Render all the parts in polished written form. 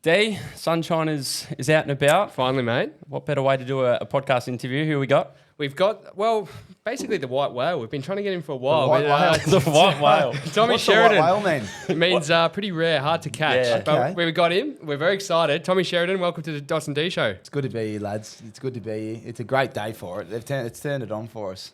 D, sunshine is out and about. Finally, mate. What better way to do a podcast interview? Who we got? We've got, basically the white whale. We've been trying to get him for a while. The white whale. Tommy What's Sheridan. The white whale mean? It means pretty rare, hard to catch. Yeah. But Okay. we got him. We're very excited. Tommy Sheridan, welcome to the Dawson D Show. It's good to be here, lads. It's good to be here. It's a great day for it. It's turned it on for us.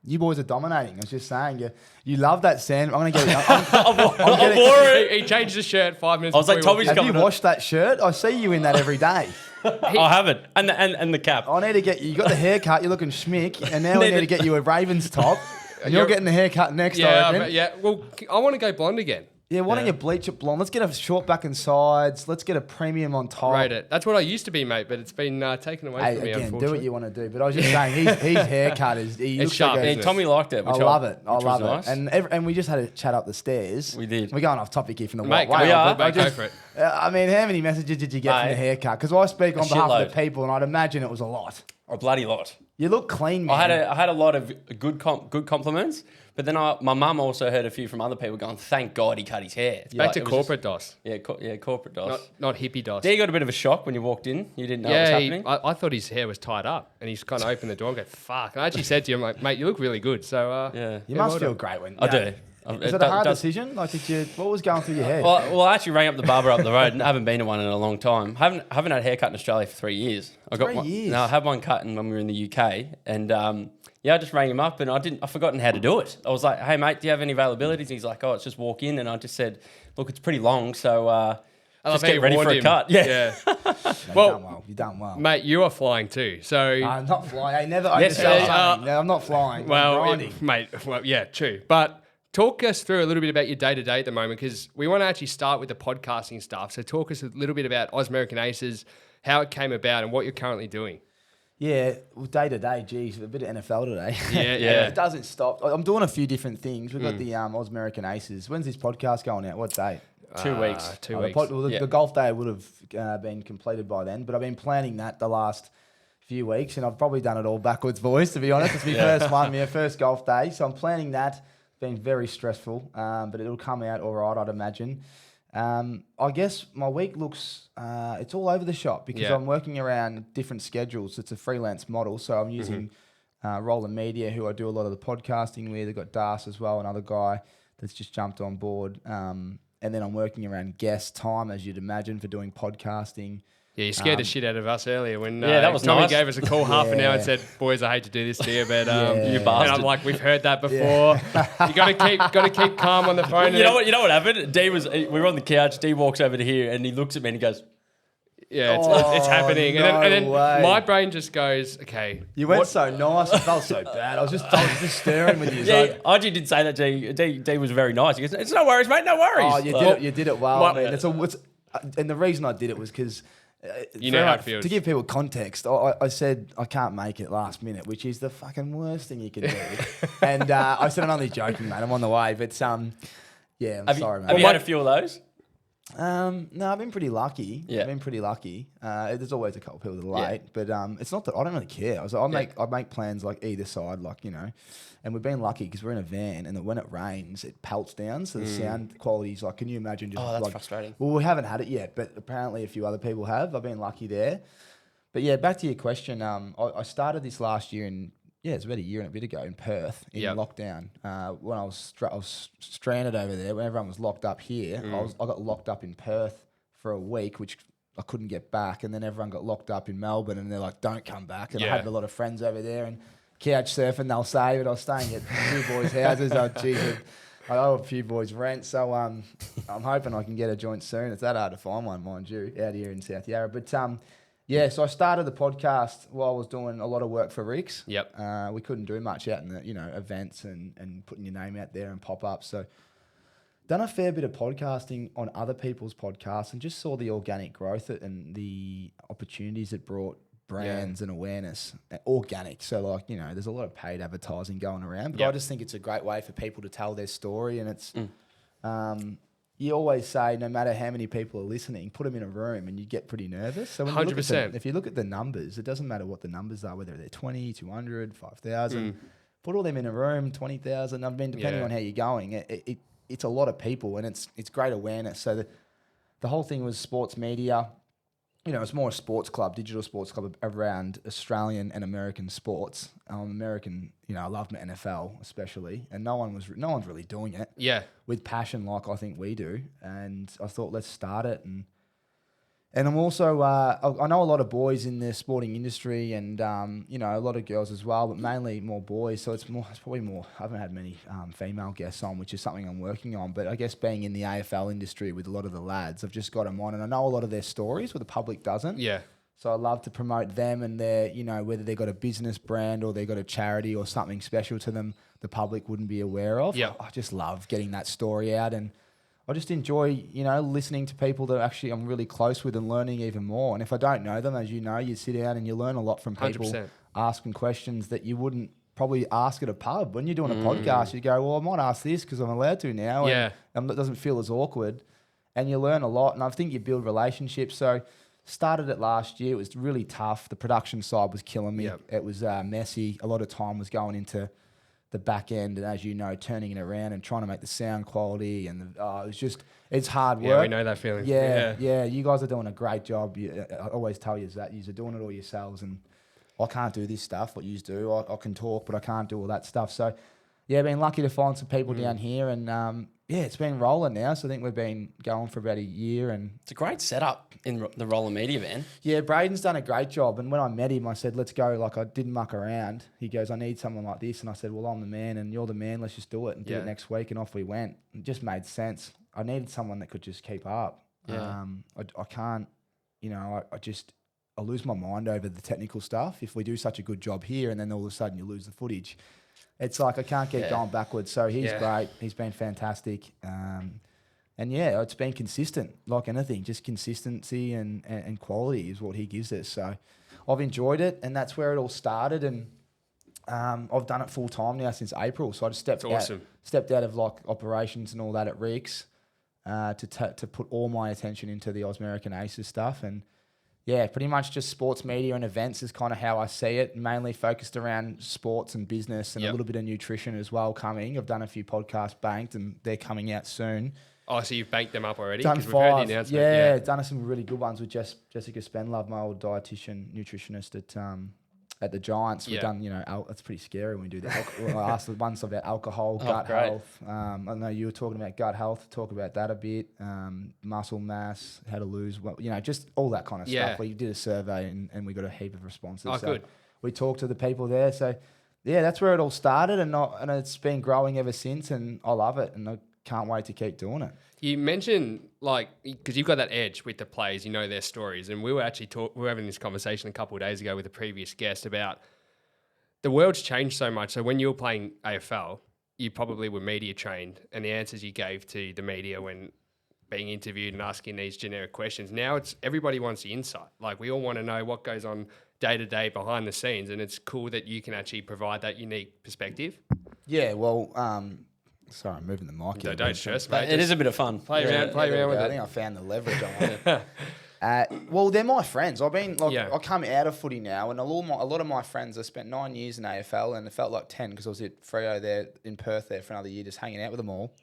You boys are dominating. I was just saying, you love that sand. I'm going to get it. I wore it. He changed his shirt 5 minutes I was like, before we Tommy's walked Have you coming. washed that shirt? I see you in that every day. I haven't. And the cap. I need to get you. You got the haircut. You're looking schmick, and now we need to get you a Ravens top. And you're getting the haircut next. I reckon. Well, I want to go blonde again. Yeah, why don't you bleach it blonde? Let's get a short back and sides. Let's get a premium on top. Rate it. That's what I used to be, mate, but it's been taken away Hey, from me, again, unfortunately. do what you want to do. But I was just saying, his haircut is. He looks sharp, like a- isn't And Tommy liked it. I Which love it. I which love it. was nice. And we just had a chat up the stairs. We did. We're going off topic here from the Mate, white go, whale. mate, go for it. I mean, how many messages did you get from Mate, the haircut? Because I speak on a behalf of shitload. the people, and I'd imagine it was a lot. A bloody lot. You look clean, man. I had a lot of good compliments, but then my mum also heard a few from other people going, "Thank God he cut his hair." It's Back like- to it was corporate DOS. just- corporate DOS. Not hippie DOS. D got a bit of a shock when you walked in. You didn't know what was Yeah, happening. I thought his hair was tied up, and he's kind of opened the door and go, fuck. And I actually said to him, like, mate, you look really good. So, Yeah. You must well feel done. great when I do. Is it a hard decision? Like, what was going through your head? Well, I actually rang up the barber up the road and I haven't been to one in a long time. Haven't had a haircut in Australia for 3 years. I got 3 one, years? No, I had one cut when we were in the UK, and I just rang him up and I've forgotten how to do it. I was like, "Hey mate, do you have any availabilities?" And he's like, "Oh, it's just walk in," and I just said, "Look, it's pretty long, so just get ready for a cut." Yeah. No, you've done well. Mate, you are flying too. So, I'm not flying. I never Yes, understand yeah, something. No, I'm not flying. well, I'm grinding. mate, yeah, true. But talk us through a little bit about your day-to-day at the moment, because we want to actually start with the podcasting stuff. So talk us a little bit about Ausmerican Aces, how it came about and what you're currently doing. Yeah, well, day to day, geez, a bit of NFL today. Yeah. It doesn't stop. I'm doing a few different things. We've got the Ausmerican Aces. When's this podcast going out? What date? 2 weeks. 2 The weeks. pod- well, the, Yeah. the golf day would have been completed by then, but I've been planning that the last few weeks, and I've probably done it all backwards, boys, to be honest. It's my first one, my first golf day, so I'm planning that. It's been very stressful, but it'll come out all right, I'd imagine. I guess my week looks, it's all over the shop because I'm working around different schedules. It's a freelance model, so I'm using Roller Media, who I do a lot of the podcasting with. I've got Das as well, another guy that's just jumped on board. And then I'm working around guest time, as you'd imagine, for doing podcasting. Yeah, you scared the shit out of us earlier when that was Tommy nice. gave us a call half an hour and Yeah. said, "Boys, I hate to do this to you, but You and bastard. I'm like, we've heard that before. You got to keep calm on the phone. You know what happened? We were on the couch. D walks over to here and he looks at me and he goes, Yeah, it's Oh, happening. no And then way. my brain just goes, okay. You went so nice. I felt so bad. I was just staring with you. "Yeah." RG did say that. D was very nice. He goes, "It's no worries, mate. No worries." Oh, you did it well. What- I mean, and the reason I did it was because You know how it feels. to give people context, I said I can't make it last minute, which is the fucking worst thing you can do. And I said I'm only joking, mate. I'm on the way, but yeah, I'm sorry, Have mate. you had a few of those? No, I've been pretty lucky. Yeah. I've been pretty lucky. There's always a couple of people that are late, but it's not that I don't really care. I make plans like either side, like, you know, and we've been lucky because we're in a van, and when it rains, it pelts down, so the sound quality is like, can you imagine? Just That's like, frustrating. Well, we haven't had it yet, but apparently a few other people have. I've been lucky there. But yeah, back to your question. I started this last year it's about a year and a bit ago in Perth in lockdown. When I was stranded over there, when everyone was locked up here, I got locked up in Perth for a week, which I couldn't get back. And then everyone got locked up in Melbourne, and they're like, "Don't come back." And I had a lot of friends over there and couch surfing, they'll say, but I was staying at a few boys' houses. I owe a few boys rent, so I'm hoping I can get a joint soon. It's that hard to find one, mind you, out here in South Yarra. But yeah, so I started the podcast while I was doing a lot of work for Rixx. Yep. We couldn't do much out in the events and putting your name out there and pop up. So done a fair bit of podcasting on other people's podcasts and just saw the organic growth and the opportunities it brought brands and awareness. Organic. So like, there's a lot of paid advertising going around, but I just think it's a great way for people to tell their story, and it's you always say, no matter how many people are listening, put them in a room and you get pretty nervous. So when 100%. if you look at the numbers, it doesn't matter what the numbers are, whether they're 20, 200, 5,000. Put all them in a room, 20,000. I mean, depending on how you're going, it's a lot of people, and it's great awareness. So the the whole thing was sports media. You know, it's more a sports club, digital sports club around Australian and American sports. American, you know, I love my NFL especially, and no one's really doing it with passion like I think we do. And I thought, let's start it. And I'm also, I know a lot of boys in the sporting industry and, you know, a lot of girls as well, but mainly more boys. So it's probably more, I haven't had many female guests on, which is something I'm working on. But I guess being in the AFL industry with a lot of the lads, I've just got them on. And I know a lot of their stories where the public doesn't. Yeah. So I love to promote them and their, you know, whether they've got a business brand or they've got a charity or something special to them the public wouldn't be aware of. Yeah. I just love getting that story out, and I just enjoy, you know, listening to people that actually I'm really close with and learning even more. And if I don't know them, as you know, you sit down and you learn a lot from people 100%. asking questions that you wouldn't probably ask at a pub. When you're doing a podcast, you go, well, I might ask this because I'm allowed to now. Yeah. And it doesn't feel as awkward. And you learn a lot. And I think you build relationships. So started it last year. It was really tough. The production side was killing me. Yep. It was messy. A lot of time was going into the back end, and as you know, turning it around and trying to make the sound quality, and it's hard work. Yeah, we know that feeling. Yeah. You guys are doing a great job. I always tell you that you're doing it all yourselves, and I can't do this stuff. What you do, I can talk, but I can't do all that stuff. So, yeah, been lucky to find some people down here, and it's been rolling now. So I think we've been going for about a year, and It's a great setup in the Roller Media van. yeah, Braden's done a great job. And when I met him, I said, let's go. Like, I didn't muck around. He goes, I need someone like this. And I said, well, I'm the man and you're the man. Let's just do it and do it next week. And off we went. It just made sense. I needed someone that could just keep up. Yeah. I can't, you know, I lose my mind over the technical stuff. If we do such a good job here and then all of a sudden you lose the footage, it's like I can't keep going backwards. So he's great. He's been fantastic. And yeah, it's been consistent, like anything. Just consistency and quality is what he gives us. So I've enjoyed it, and that's where it all started. And I've done it full time now since April. So I just stepped out of like operations and all that at Rixx to put all my attention into the Ausmerican Aces stuff. And yeah, pretty much just sports media and events is kind of how I see it. Mainly focused around sports and business and a little bit of nutrition as well coming. I've done a few podcasts banked, and they're coming out soon. Oh, so you've banked them up already? Done 'Cause we've heard the 5. announcement. Yeah, done some really good ones with Jessica Spenlove, my old dietitian, nutritionist at the Giants. We've done, you know, it's pretty scary when we do that. I asked the ones about alcohol, gut health. I know you were talking about gut health. Talk about that a bit. Muscle mass, how to lose, well, you know, just all that kind of stuff. We did a survey and we got a heap of responses. Oh, so good. We talked to the people there. So yeah, that's where it all started, and it's been growing ever since, and I love it, and I can't wait to keep doing it. You mentioned, like, because you've got that edge with the players, you know their stories, and we were actually we were having this conversation a couple of days ago with a previous guest about the world's changed so much. So when you were playing AFL, you probably were media trained, and the answers you gave to the media when being interviewed and asking these generic questions. Now it's everybody wants the insight. Like, we all want to know what goes on day to day behind the scenes, and it's cool that you can actually provide that unique perspective. Yeah, well, sorry, I'm moving the mic. No, don't stress, mate. It is a bit of fun. Play around with I it. think I found the leverage on it. Well, they're my friends. I've been I come out of footy now, and a lot of my friends. I spent 9 years in AFL, and it felt like 10 because I was at Freo there in Perth there for another year, just hanging out with them all.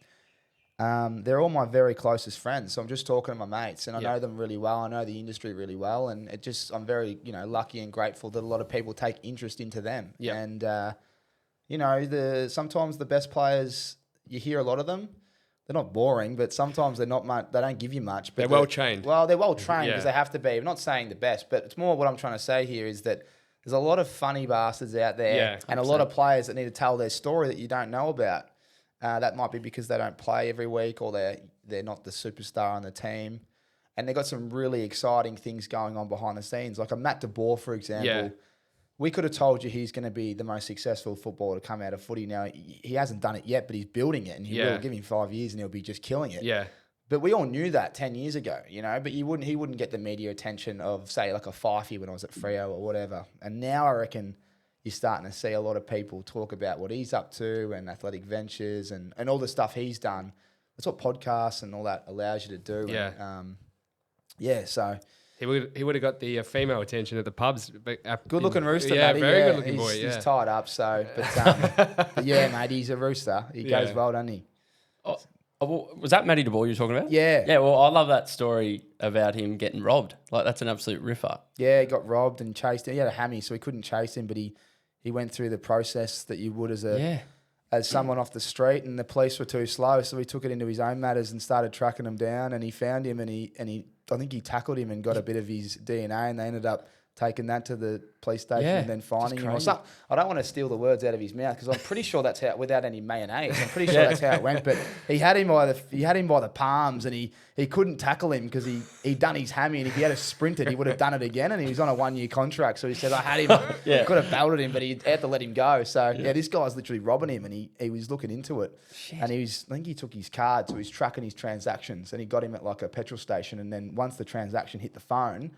They're all my very closest friends, so I'm just talking to my mates, and I know them really well. I know the industry really well, and I'm very lucky and grateful that a lot of people take interest into them. Yeah. And sometimes the best players, you hear a lot of them. They're not boring, but sometimes they're not much. They don't give you much. But They're well trained. Well, they're well trained because they have to be. I'm not saying the best, but it's more what I'm trying to say here is that there's a lot of funny bastards out there, and a lot of players that need to tell their story that you don't know about. That might be because they don't play every week, or they're not the superstar on the team, and they've got some really exciting things going on behind the scenes. Like a Matt DeBoer, for example. Yeah. We could have told you he's going to be the most successful footballer to come out of footy. Now, he hasn't done it yet, but he's building it, and he will. Give him 5 years and he'll be just killing it. Yeah. But we all knew that 10 years ago, but he wouldn't get the media attention of, say, like a Fifey when I was at Freo or whatever. And now I reckon you're starting to see a lot of people talk about what he's up to and athletic ventures and all the stuff he's done. That's what podcasts and all that allows you to do. Yeah. And, so... He would have got the female attention at the pubs. Good looking rooster, yeah, buddy. very good looking boy. Yeah, he's tied up. So, but yeah, mate, he's a rooster. He goes well, doesn't he? I Oh, well, was that Matty DeBoer you were talking about? Yeah. Yeah, well, I love that story about him getting robbed. Like, that's an absolute ripper. Yeah, he got robbed and chased. He had a hammy, so he couldn't chase him, but he went through the process that you would as someone off the street, and the police were too slow, so he took it into his own matters and started tracking him down, and he found him, and he I think he tackled him and got a bit of his DNA, and they ended up taking that to the police station and then finding him. Or something. I don't want to steal the words out of his mouth because I'm pretty sure that's how, without any mayonnaise, I'm pretty sure that's how it went. But he had him by the palms, and he couldn't tackle him because he'd done his hammy, and if he had sprinted, he would have done it again, and he was on a 1-year contract. So he said, I had him, could have belted him, but he had to let him go. So this guy's literally robbing him, and he was looking into it. Shit. And I think he took his card, so he's tracking his transactions, and he got him at like a petrol station, and then once the transaction hit the phone,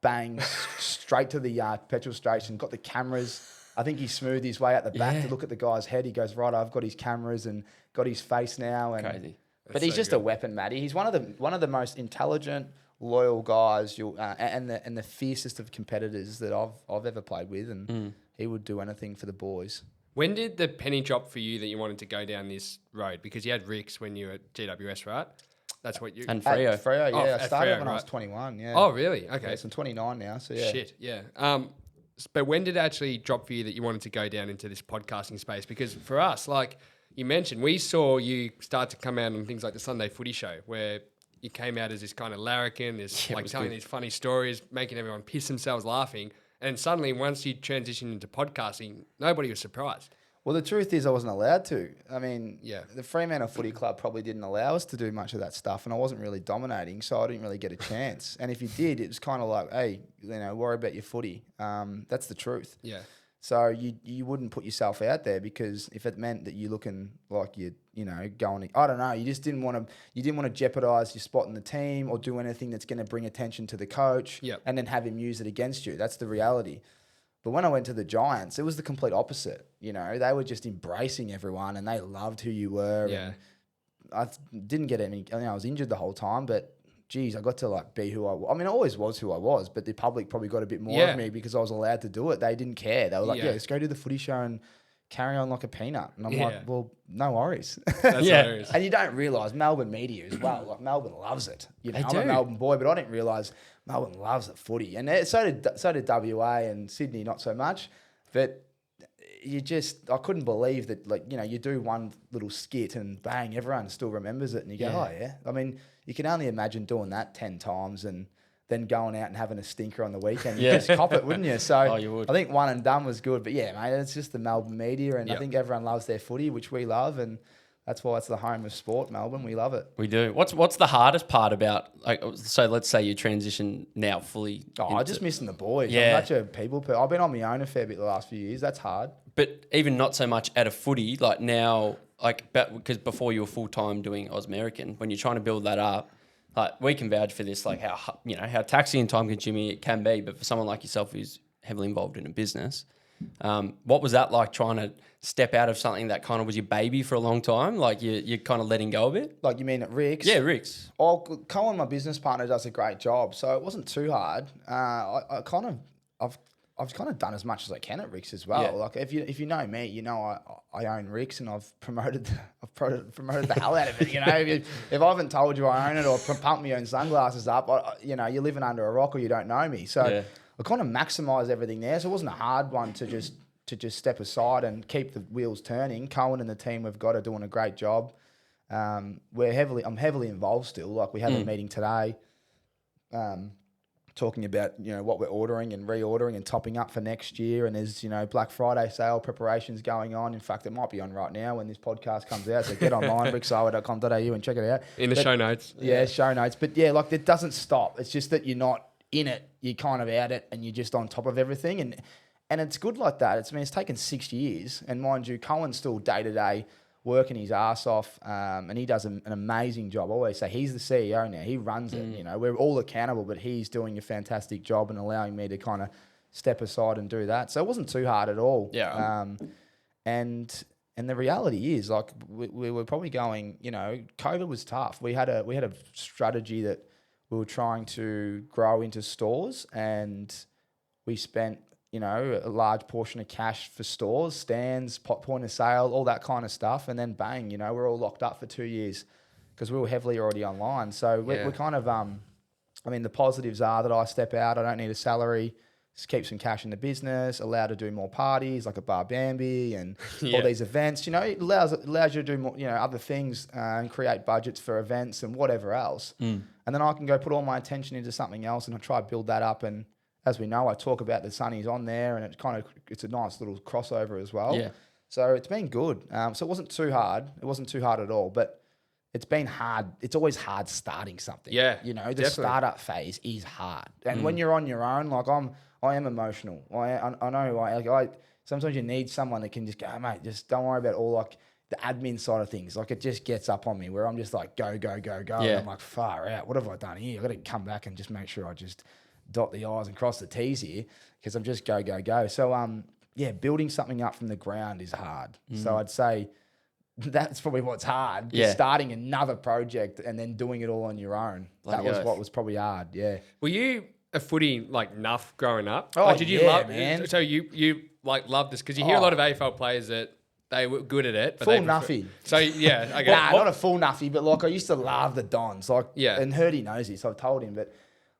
bang, straight to the petrol station, got the cameras. I think he smoothed his way out the back to look at the guy's head. He goes, right, I've got his cameras and got his face now. And, crazy. But he's just a weapon, Matty. He's one of the most intelligent, loyal guys and the fiercest of competitors that I've ever played with. And he would do anything for the boys. When did the penny drop for you that you wanted to go down this road? Because you had Rixx when you were at GWS, right? That's what you... And Freo. At Freo, yeah. I started Freo, when I was 21, yeah. Oh, really? Okay. Yeah, so I'm 29 now, so yeah. Shit, yeah. But when did it actually drop for you that you wanted to go down into this podcasting space? Because for us, like you mentioned, we saw you start to come out on things like the Sunday Footy Show, where you came out as this kind of larrikin, telling these funny stories, making everyone piss themselves laughing. And suddenly, once you transitioned into podcasting, nobody was surprised. Well, the truth is I wasn't allowed to. I mean, the Fremantle Footy Club probably didn't allow us to do much of that stuff, and I wasn't really dominating, so I didn't really get a chance. And if you did, it was kind of like, hey, worry about your footy. That's the truth. Yeah. So you wouldn't put yourself out there, because if it meant that you're looking like you're, going, I don't know, you just didn't want to jeopardise your spot in the team or do anything that's going to bring attention to the coach and then have him use it against you. That's the reality. But when I went to the Giants, it was the complete opposite. They were just embracing everyone, and they loved who you were. Yeah. And I didn't get any. I was injured the whole time, but geez, I got to be who I was. I mean, I always was who I was, but the public probably got a bit more of me because I was allowed to do it. They didn't care. They were like, let's go do the footy show and carry on like a peanut. And I'm like, well, no worries. That's hilarious. And you don't realise Melbourne media as well. Like Melbourne loves it. I'm do. a Melbourne boy, but I didn't realise Melbourne loves the footy. And so did WA and Sydney, not so much. But I couldn't believe that, you do one little skit and bang, everyone still remembers it. And you go, oh yeah. I mean, you can only imagine doing that 10 times and then going out and having a stinker on the weekend. You just cop it, wouldn't you? So you would. I think one and done was good. But yeah, mate, it's just the Melbourne media. And I think everyone loves their footy, which we love. And that's why it's the home of sport, Melbourne. We love it. We do. What's the hardest part about, so let's say you transition now fully. I'm just missing the boys. Yeah. I'm such a people person. I've been on my own a fair bit the last few years. That's hard. But even not so much at a footy, like now, because before you were full-time doing Ausmerican, when you're trying to build that up, we can vouch for this, how taxing and time-consuming it can be. But for someone like yourself who's heavily involved in a business, what was that like, trying to step out of something that kind of was your baby for a long time? Like you're kind of letting go a bit? Like you mean at Rixx? Yeah, Rixx. Colin, my business partner, does a great job, so it wasn't too hard. I've kind of done as much as I can at Rixx as well. Yeah. Like if you know me, I own Rixx, and I've promoted the hell out of it. If I haven't told you I own it or pumped my own sunglasses up, you're living under a rock or you don't know me. So I kind of maximise everything there. So it wasn't a hard one to just step aside and keep the wheels turning. Cohen and the team we've got are doing a great job. I'm heavily involved still. Like we had a meeting today. Talking about what we're ordering and reordering and topping up for next year, and there's Black Friday sale preparations going on. In fact, it might be on right now when this podcast comes out, so get online rixx.com.au and check it out in the show notes. Show notes. But it doesn't stop. It's just that you're not in it, you're kind of out it, and you're just on top of everything, and it's good like that. It's taken 6 years, and mind you, Cohen's still day to day working his ass off, and he does an amazing job. I always say he's the CEO now. He runs it. We're all accountable, but he's doing a fantastic job and allowing me to kind of step aside and do that. So it wasn't too hard at all. Yeah. And the reality is, we were probably going. COVID was tough. We had a strategy that we were trying to grow into stores, and we spent a large portion of cash for stores, stands, point of sale, all that kind of stuff. And then bang, we're all locked up for 2 years. because we were heavily already online. So we're kind of, I mean, the positives are that I step out, I don't need a salary, just keep some cash in the business, allowed to do more parties like a Bar Bambi and all these events. You know, it allows you to do more, you know, other things and create budgets for events and whatever else. And then I can go put all my attention into something else and I try to build that up. And as we know, I talk about the Sunnies on there, and it's a nice little crossover as well. Yeah. So it's been good. So it wasn't too hard. It wasn't too hard at all, but it's been hard. It's always hard starting something. Yeah. You know, the startup phase is hard. And when you're on your own, like I am emotional. I know I sometimes you need someone that can just go, oh, mate, just don't worry about all like the admin side of things. Like it just gets up on me where I'm just like, go. Yeah. And I'm like, far out. What have I done here? I've got to come back and just make sure I just dot the I's and cross the T's here because I'm just go. So, building something up from the ground is hard. So I'd say that's probably what's hard. Yeah. Starting another project and then doing it all on your own. That was what was probably hard. Yeah. Were you a footy like nuff growing up? Oh, like, did you love, man. So you like love this because you hear a lot of AFL players that they were good at it. But full nuffy. So yeah, okay. Nah, not a full nuffy, but like I used to love the Dons. Like, and Hurdy knows this. I've told him, but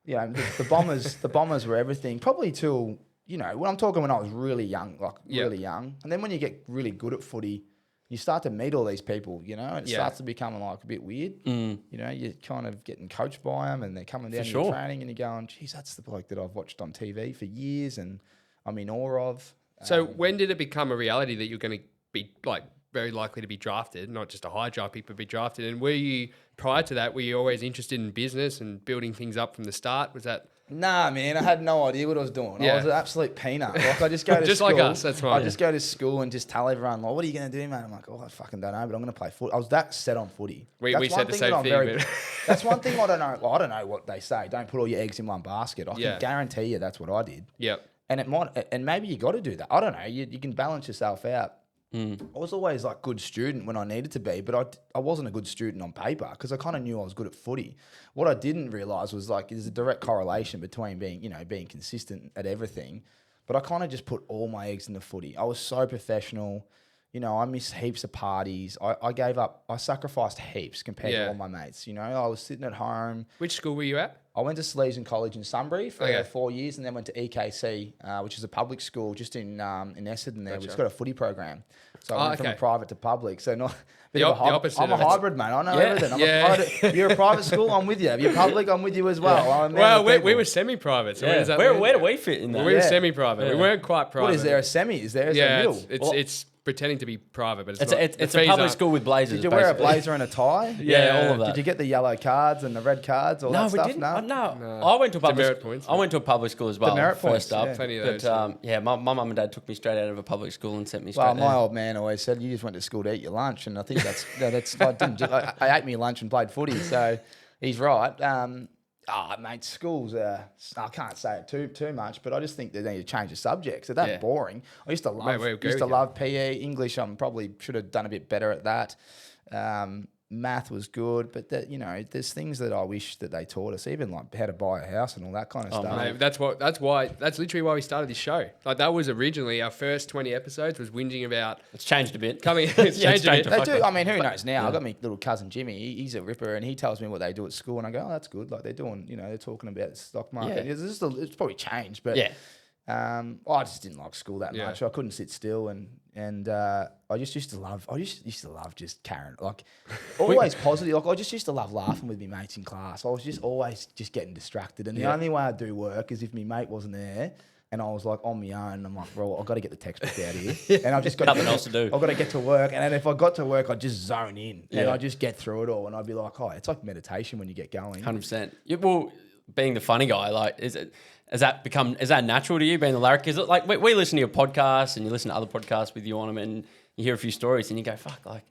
you know, the Bombers were everything. Probably till, you know, when I'm talking when I was really young, really young. And then when you get really good at footy, you start to meet all these people, you know, and it starts to become like a bit weird. You know, you're kind of getting coached by them and they're coming down to your training and you're going, geez, that's the bloke that I've watched on TV for years and I'm in awe of. So when did it become a reality that you're going to be like very likely to be drafted, not just a high draft pick, but be drafted? And were you, prior to that, were you always interested in business and building things up from the start? Was that... Nah, man, I had no idea what I was doing. I was an absolute peanut. Like I just go to just school. Like us, that's right. I just go to school and just tell everyone, like, what are you going to do, man? I'm like, oh, I fucking don't know, but I'm going to play foot. I was that set on footy. We said the same thing. That's one thing I don't know. Well, I don't know what they say. Don't put all your eggs in one basket. I can guarantee you that's what I did. Yep. And it might, and maybe you got to do that. I don't know. You can balance yourself out. I was always like good student when I needed to be, but I wasn't a good student on paper because I kind of knew I was good at footy. What I didn't realise was like there's a direct correlation between being consistent at everything. But I kind of just put all my eggs in the footy. I was so professional. You know, I missed heaps of parties. I gave up. I sacrificed heaps compared to all my mates. You know, I was sitting at home. Which school were you at? I went to Sheridan College in Sunbury for 4 years and then went to EKC, which is a public school just in Essendon there. Gotcha. It's got a footy program. So I went from private to public. So not the opposite. I'm a hybrid, mate. I know everything. You're a private school, I'm with you. If you're public, I'm with you as well. Well, we were semi-private. So where do we fit in that? We were semi-private. We weren't quite private. What is there, a semi? Is there a middle? It's pretending to be private, but it's a public school with blazers. Did you wear a blazer and a tie? All of that. Did you get the yellow cards and the red cards? All that stuff? We didn't. No, I went to a public school as well. Demerit first points, up, plenty of those. My mum and dad took me straight out of a public school and sent me straight. Well, my old man always said you just went to school to eat your lunch, and I think I ate my lunch and played footy, so he's right. Mate, schools I can't say it too much, but I just think they need to change the subjects. They're that boring. I used to love PE, English. I probably should have done a bit better at that. Math was good, but there's things that I wish that they taught us, even like how to buy a house and all that kind of stuff. Mate, that's literally why we started this show. Like that was originally our first 20 episodes was whinging about. It's changed a bit. It's changed a bit. They do. I mean, who knows now? I've got my little cousin Jimmy. He's a ripper, and he tells me what they do at school, and I go, oh, that's good. Like they're doing, they're talking about the stock market. Yeah. It's probably changed, but I just didn't like school that much. I couldn't sit still, and I just used to love. Just carrying, like always positive. Like I just used to love laughing with my mates in class. I was just always just getting distracted, and the only way I do work is if my mate wasn't there. And I was like on my own. I'm like, bro, I've got to get the textbook out of here. And I've just got nothing else to do. I've got to get to work. And then if I got to work, I'd just zone in. And I'd just get through it all. And I'd be like, oh, it's like meditation when you get going. 100%. Well, being the funny guy, like, is that natural to you, being the Larrikin? Is it like, we listen to your podcast and you listen to other podcasts with you on them and you hear a few stories and you go, fuck, like,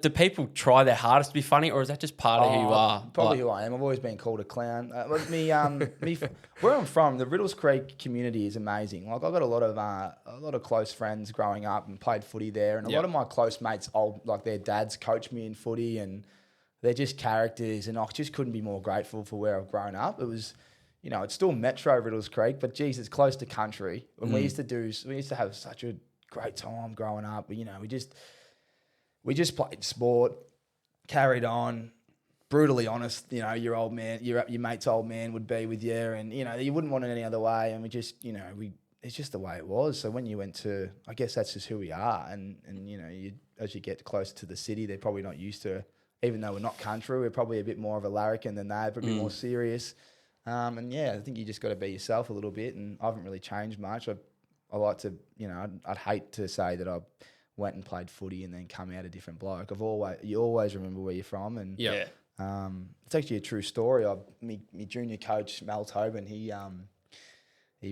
do people try their hardest to be funny, or is that just part of who you are? Probably who I am. I've always been called a clown. Where I'm from, the Riddles Creek community is amazing. Like I've got a lot of close friends growing up and played footy there, and a lot of my close mates, their dads coached me in footy, and they're just characters, and I just couldn't be more grateful for where I've grown up. It was, it's still Metro Riddles Creek, but geez, it's close to country. And we used to have such a great time growing up. We just played sport. carried on. Brutally honest, you know, your old man, your mate's old man would be with you, and you know, you wouldn't want it any other way. And we just, you know, it's just the way it was. So when you went to, I guess that's just who we are. And you know, as you get closer to the city, they're probably not used to, even though we're not country, we're probably a bit more of a larrikin than they, probably more serious. And yeah, I think you just got to be yourself a little bit. And I haven't really changed much. I like to, you know, I'd hate to say that I went and played footy and then come out a different bloke. You always remember where you're from. And Yeah. It's actually a true story. Me junior coach, Mel Tobin, he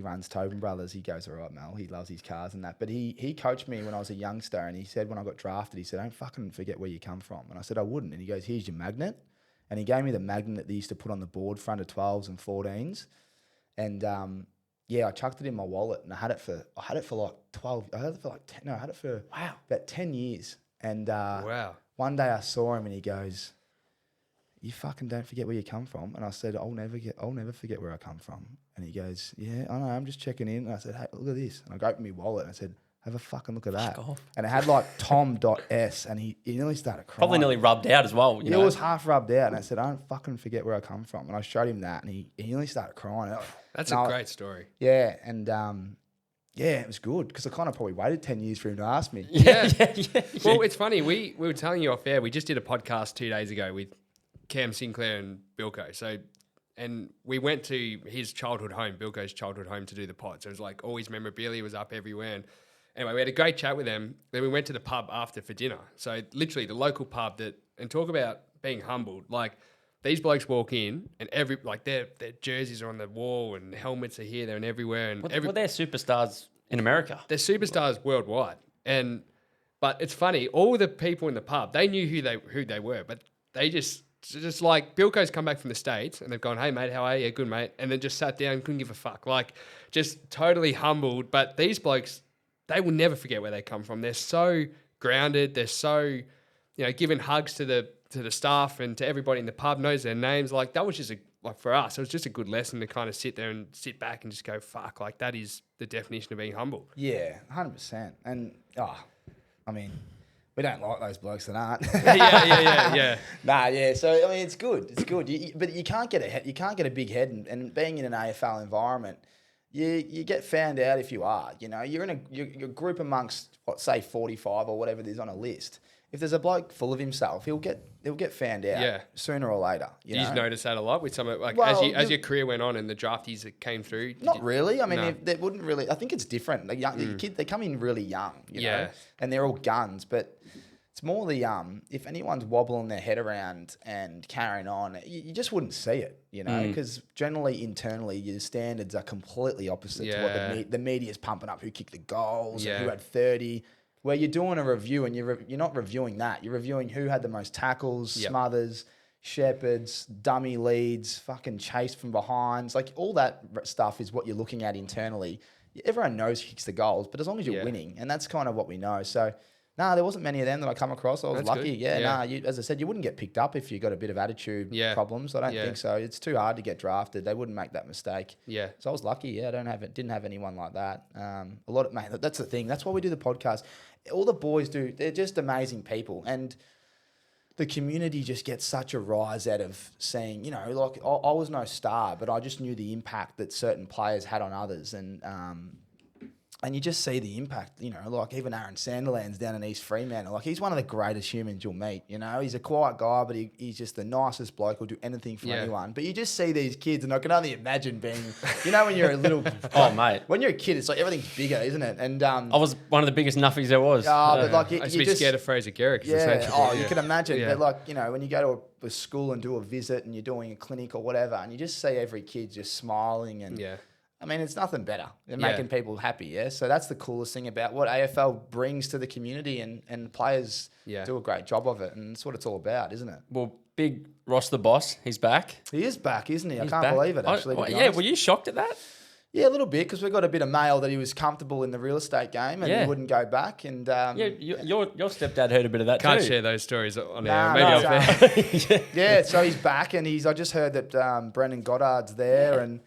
runs Tobin Brothers. He goes, all right, Mel, he loves his cars and that. But he coached me when I was a youngster, and he said when I got drafted, he said, don't fucking forget where you come from. And I said, I wouldn't. And he goes, here's your magnet. And he gave me the magnet that they used to put on the board front of 12s and 14s. And I chucked it in my wallet, and I had it for like 12, I had it for like 10, no, I had it for about 10 years. And one day I saw him and he goes, you fucking don't forget where you come from. And I said, I'll never forget where I come from. And he goes, yeah, I know, I'm just checking in. And I said, hey, look at this. And I opened my wallet and I said, have a fucking look at that. Off. And it had like Tom.S, and he nearly started crying. Probably nearly rubbed out as well. You know? It was half rubbed out. And I said, I don't fucking forget where I come from. And I showed him that, and he nearly started crying. That's a great story. Yeah. And it was good, because I kind of probably waited 10 years for him to ask me. Yeah. Well, it's funny. We were telling you off air, we just did a podcast 2 days ago with Cam Sinclair and Bilko. And we went to his childhood home, Bilko's childhood home, to do the pod. So it was like all his memorabilia was up everywhere. And anyway, we had a great chat with them. Then we went to the pub after for dinner. So literally the local pub and talk about being humbled. Like, these blokes walk in and their jerseys are on the wall and helmets are here, there and everywhere. And they're superstars in America. They're superstars worldwide. But it's funny, all the people in the pub, they knew who they were, but they just like Bilko's come back from the States and they've gone, hey mate, how are you? Yeah, good mate. And then just sat down, couldn't give a fuck. Like, just totally humbled. But these blokes, they will never forget where they come from. They're so grounded. They're so, you know, giving hugs to the staff and to everybody in the pub, knows their names. Like, that was just for us, it was just a good lesson to kind of sit there and sit back and just go, fuck, like, that is the definition of being humble. Yeah, 100%. And, I mean, we don't like those blokes that aren't. Yeah. Nah, yeah. So I mean, it's good. It's good. But you can't get a big head, and being in an AFL environment, you get found out if you are. You know, you're in a group amongst, say 45 or whatever it is on a list. If there's a bloke full of himself, he'll get found out sooner or later. Did you notice that a lot with some of, like, as your career went on and the draftees that came through? Not really. I mean, they wouldn't really. I think it's different. The kid, they come in really young, you know, and they're all guns. But it's more the if anyone's wobbling their head around and carrying on, you just wouldn't see it, you know, because generally internally your standards are completely opposite to what the media's pumping up. Who kicked the goals? And who had 30? Where you're doing a review and you're not reviewing that. You're reviewing who had the most tackles, smothers, shepherds, dummy leads, fucking chase from behinds. Like, all that stuff is what you're looking at internally. Everyone knows who kicks the goals, but as long as you're winning, and that's kind of what we know. So, there wasn't many of them that I come across. I was lucky. Good. As I said, you wouldn't get picked up if you got a bit of attitude problems. I don't think so. It's too hard to get drafted. They wouldn't make that mistake. Yeah. So I was lucky. Yeah, didn't have anyone like that. That's the thing. That's why we do the podcast. All the boys do. They're just amazing people, and the community just gets such a rise out of seeing. You know, like, I was no star, but I just knew the impact that certain players had on others, and you just see the impact, you know, like even Aaron Sanderland's down in East Fremantle. Like, he's one of the greatest humans you'll meet, you know. He's a quiet guy, but he's just the nicest bloke. He'll do anything for anyone. But you just see these kids, and I can only imagine being, you know, when you're a little... mate. When you're a kid, it's like everything's bigger, isn't it? And I was one of the biggest nuffies there was. But like... I used to be scared of Fraser Garrick. You can imagine. But like, you know, when you go to a school and do a visit and you're doing a clinic or whatever, and you just see every kid just smiling and... I mean, it's nothing better than making people happy, yeah? So that's the coolest thing about what AFL brings to the community, and the players do a great job of it, and that's what it's all about, isn't it? Well, big Ross the boss, he's back. He is back, isn't he? I can't believe it, actually. Were you shocked at that? Yeah, a little bit, because we got a bit of mail that he was comfortable in the real estate game and he wouldn't go back. And your stepdad heard a bit of that too. Can't share those stories on air. Maybe so he's back, and I just heard that Brendan Goddard's there and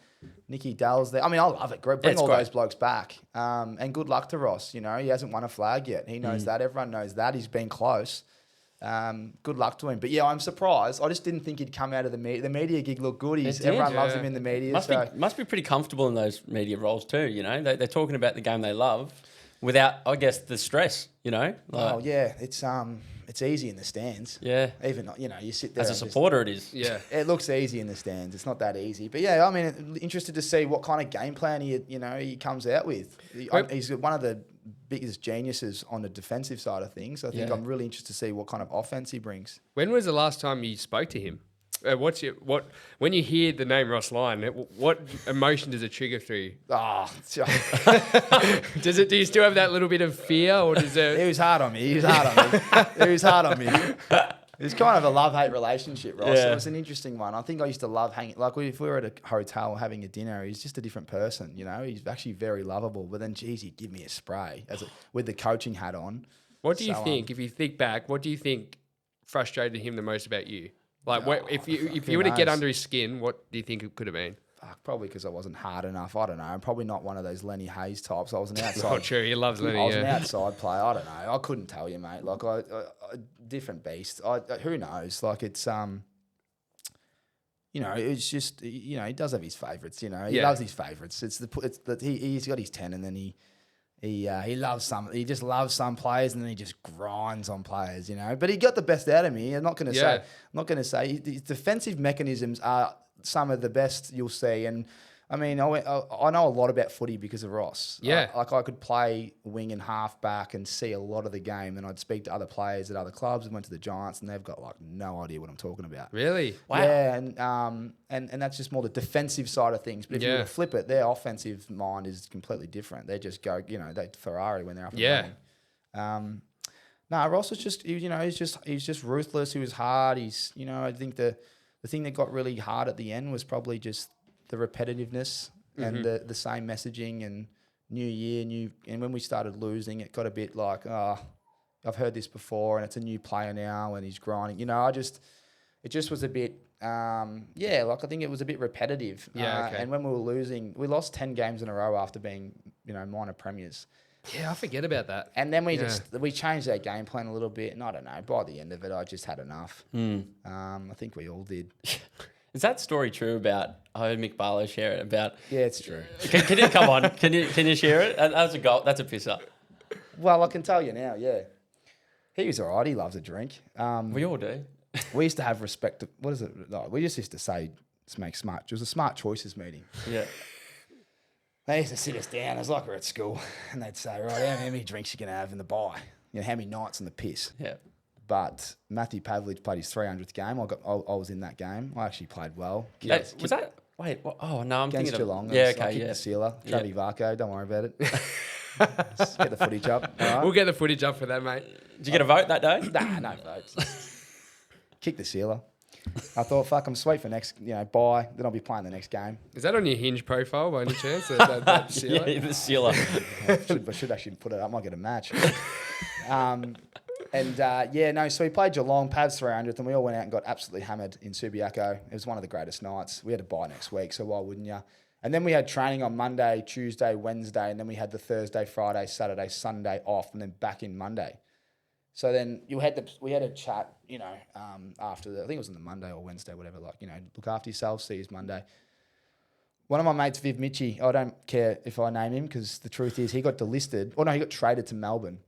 Nicky Dell's there. I mean, I love it. Bring all those blokes back. And good luck to Ross. You know, he hasn't won a flag yet. He knows that. Everyone knows that. He's been close. Good luck to him. But yeah, I'm surprised. I just didn't think he'd come out of the media. The media gig looked good. Everyone loves him in the media. Must be pretty comfortable in those media roles too. You know, they're talking about the game they love without, I guess, the stress. You know. It's easy in the stands. Yeah. Even, you sit there. As a supporter, it is. Yeah. It looks easy in the stands. It's not that easy. But yeah, I mean, interested to see what kind of game plan he comes out with. He's one of the biggest geniuses on the defensive side of things. I think I'm really interested to see what kind of offense he brings. When was the last time you spoke to him? When you hear the name Ross Lyon, what emotion does it trigger through you? Do you still have that little bit of fear, or does it? He was hard on me. It was kind of a love-hate relationship, Ross. Yeah. It was an interesting one. I think I used to love hanging. Like if we were at a hotel having a dinner, he's just a different person. He's actually very lovable. But then, geez, he'd give me a spray with the coaching hat on. What do you think? If you think back, what do you think frustrated him the most about you? Like, if you were to get under his skin, what do you think it could have been? Probably because I wasn't hard enough. I don't know. I'm probably not one of those Lenny Hayes types. I was an outside. Not true. He loves Lenny. I was an outside player. I don't know. I couldn't tell you, mate. Like I different beast. Who knows? Like it's it's just he does have his favourites. He loves his favourites. He's got his 10, and then he loves some. He just loves some players, and then he just grinds on players. But he got the best out of me. I'm not going to say his defensive mechanisms are some of the best you'll see. And I mean, I know a lot about footy because of Ross. Yeah, I could play wing and half back and see a lot of the game, and I'd speak to other players at other clubs and went to the Giants, and they've got like no idea what I'm talking about. Really? Wow. Yeah, and that's just more the defensive side of things. But if you were to flip it, their offensive mind is completely different. They just go, they Ferrari when they're up and running. No, Ross was just, he's just ruthless. He was hard. I think the thing that got really hard at the end was probably just the repetitiveness and the same messaging and new year, and when we started losing, it got a bit like, I've heard this before, and it's a new player now, and he's grinding. It just was a bit, I think it was a bit repetitive. Yeah, okay. And when we were losing, we lost 10 games in a row after being, minor premiers. Yeah, I forget about that. And then we changed our game plan a little bit, and I don't know, by the end of it, I just had enough. I think we all did. Is that story true about? I heard Mick Barlow share it about. Yeah, it's true. Can you come on? Can you share it? That's a goal. That's a pisser. Well, I can tell you now. Yeah, he was alright. He loves a drink. We all do. We used to have respect. What is it? Like, we just used to say, "Let's make smart." It was a smart choices meeting. Yeah. They used to sit us down. It was like we're at school, and they'd say, "Right, how many drinks you can have in the bar? How many nights in the piss?" Yeah. But Matthew Pavlich played his 300th game. I was in that game. I actually played well. Was that? Wait. Oh no, I'm against thinking Geelong. Yeah. I kicked the sealer. Travi Varco. Don't worry about it. Let's get the footage up. Right? We'll get the footage up for that, mate. Did you get a vote that day? Nah, no votes. Kick the sealer. I thought, fuck, I'm sweet for next, bye. Then I'll be playing the next game. Is that on your Hinge profile by any chance? that sealer? Yeah, the sealer. I should actually put it up. I might get a match. So we played Geelong, Pav's 300th, and we all went out and got absolutely hammered in Subiaco. It was one of the greatest nights. We had a bye next week, so why wouldn't you? And then we had training on Monday, Tuesday, Wednesday, and then we had the Thursday, Friday, Saturday, Sunday off, and then back in Monday. So then we had a chat, after I think it was on the Monday or Wednesday, whatever. Look after yourself. See you Monday. One of my mates, Viv Mitchie, I don't care if I name him because the truth is he got delisted. He got traded to Melbourne,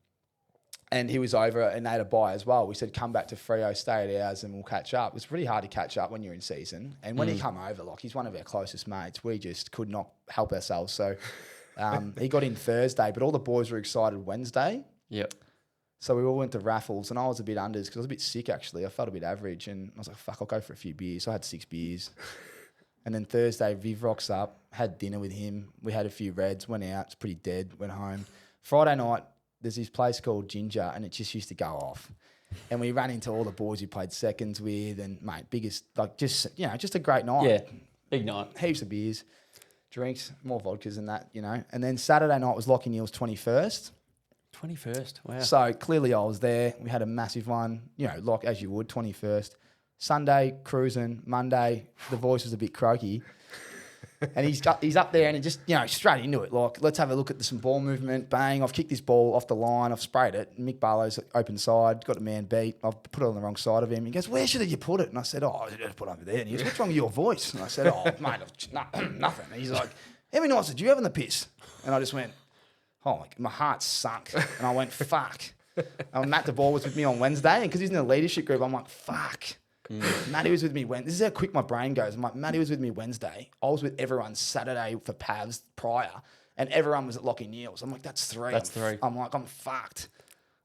and he was over and they had a bye as well. We said come back to Freo, stay at ours, and we'll catch up. It's really hard to catch up when you're in season, and when he come over, he's one of our closest mates. We just could not help ourselves. So he got in Thursday, but all the boys were excited Wednesday. Yep. So we all went to raffles, and I was a bit unders because I was a bit sick, actually. I felt a bit average, and I was like, fuck, I'll go for a few beers. So I had 6 beers. And then Thursday, Viv rocks up, had dinner with him. We had a few reds, went out. It's pretty dead, went home. Friday night, there's this place called Ginger, and it just used to go off. And we ran into all the boys we played seconds with, and, mate, just a great night. Yeah, big night. Heaps of beers, drinks, more vodkas than that, And then Saturday night was Lockie Neal's 21st. 21st, wow. So clearly I was there. We had a massive one, as you would, 21st. Sunday, cruising. Monday, the voice was a bit croaky. And he's up there and he just, straight into it. Like, let's have a look at some ball movement. Bang, I've kicked this ball off the line. I've sprayed it. Mick Barlow's open side, got a man beat. I've put it on the wrong side of him. He goes, where should you put it? And I said, I just put it over there. And he goes, what's wrong with your voice? And I said, mate, nothing. And he's like, how many nights did you have in the piss? And I just went, my heart sunk. And I went, fuck. And Matt DeBall was with me on Wednesday. And because he's in the leadership group, I'm like, fuck. Matty was with me Wednesday. This is how quick my brain goes. I'm like, Matty was with me Wednesday. I was with everyone Saturday for Pavs prior, and everyone was at Lockie Neal's. I'm like, that's 3. That's 3. I'm like, I'm fucked.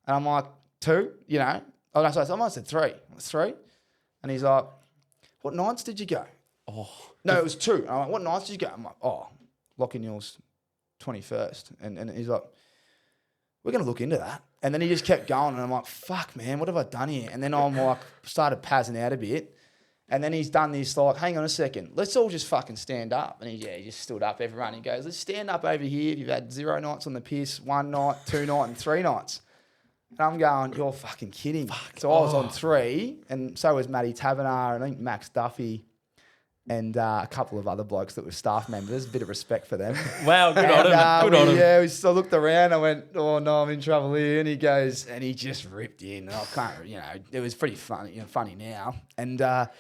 And I'm like, 2, Oh, no, so I said 3. It's 3. And he's like, what nights did you go? Oh. No, it was 2. And I'm like, what nights did you go? I'm like, Lockie Neal's 21st. And he's like, we're going to look into that. And then he just kept going, and I'm like, fuck, man, what have I done here? And then I'm like, started passing out a bit. And then he's done this, like, hang on a second, let's all just fucking stand up. And he just stood up, everyone. He goes, let's stand up over here. You've had 0 nights on the piss, 1 night, 2 nights, and 3 nights. And I'm going, you're fucking kidding. So I was on 3, and so was Matty Tavernar, and I think Max Duffy, and a couple of other blokes that were staff members. A bit of respect for them. Wow, good on him. Good on him. Yeah, I looked around. I went, oh no, I'm in trouble here. And he goes, and he just ripped in. And I can't, it was pretty funny, funny now. And I'm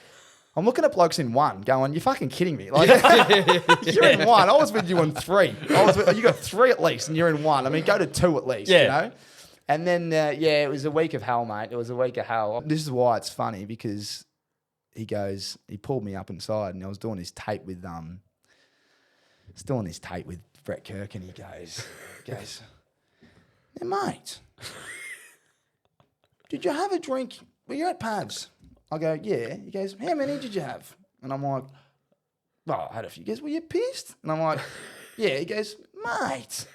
looking at blokes in 1, going, you're fucking kidding me. Like, you're in 1. I was with you on 3. You got 3 at least, and you're in 1. I mean, go to 2 at least. Yeah. And then it was a week of hell, mate. It was a week of hell. This is why it's funny, because he pulled me up inside, and I was doing his tape with Brett Kirk, and he goes, hey, mate, did you have a drink? Were you at Pabs? I go, yeah. He goes, how many did you have? And I'm like, well, I had a few. He goes, were you pissed? And I'm like, yeah. He goes, mate,